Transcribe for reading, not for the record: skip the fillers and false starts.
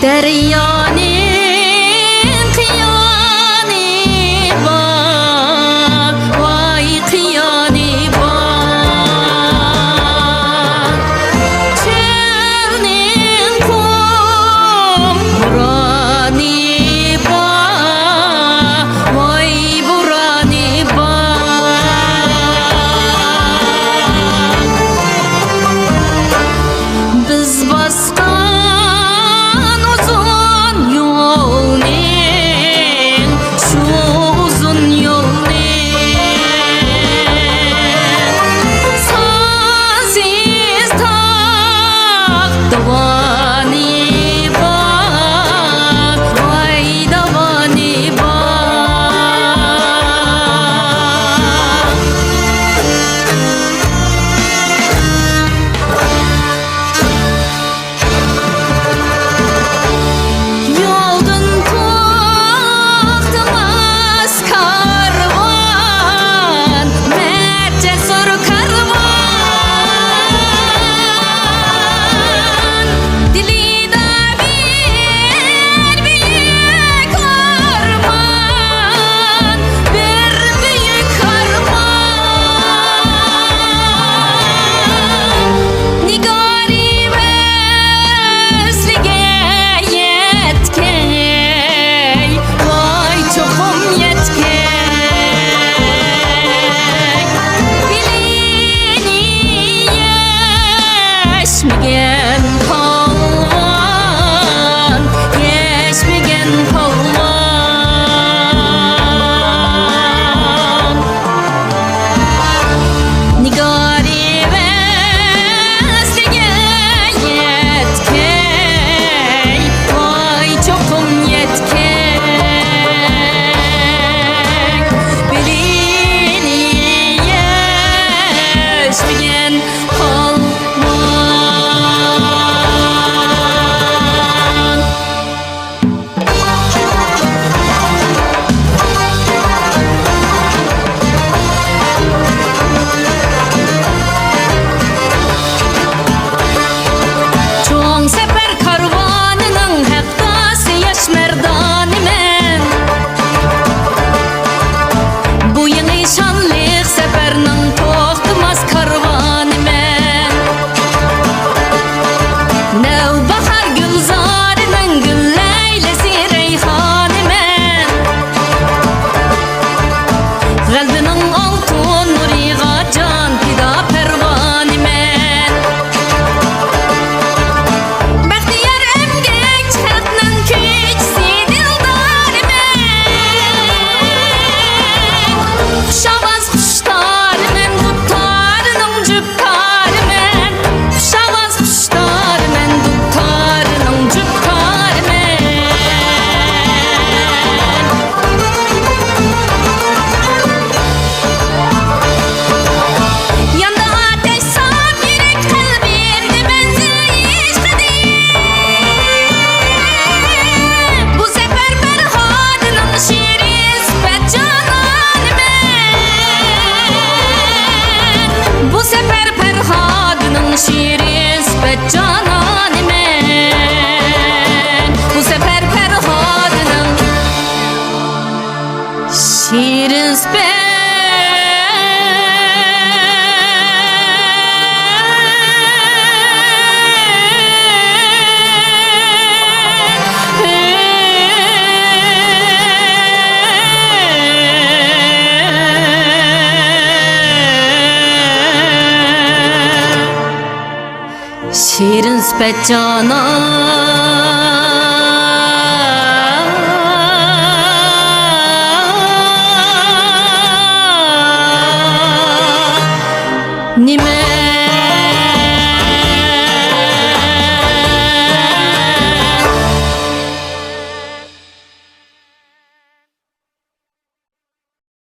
Deryanın kıyanı var, vay kıyanı var. Çölün kumranı var, vay buranı var. Biz baskan uzun yolun, şu uzun yolun, sensiz tak davanı var, vay davanı var. Yoldun to'xtamas karvon, mert jasur karvon. Dilida bir büyük armon, bir büyük armon. Nigari veslige yetkey, vay çoxum yetkey. Bilini yeşmigen polvon, yeşmigen polvon. Nigari veslige yetkey, vay çoxum yetkey. Bilini yeşmigen polvon. Çoğun sefer karvanının hektası yaş merdanı men. Bu yeni şanlık seferinin toxtamas karvanı men. Nevbahar gülzarının gülleylesi reyhanı men. Kalbinin altın nuriga can pida pervanı men. Bahtiyar emgek çatının küçsi dildarı men. Kuşavaz kuşları men, duttarının cüpkarı men. Kuşavaz kuşları men, duttarının cüpkarı men. Yanda ateş saf yürek kalbimde benzeyiş kadim. Bu sefer Ferhad'ın şiirin sıfat cananı men. Bu sefer Ferhad'ın şiirin sıfat cananı men. Bu sefer Ferhad'ın şiirin sıfat şiirin sıfat canan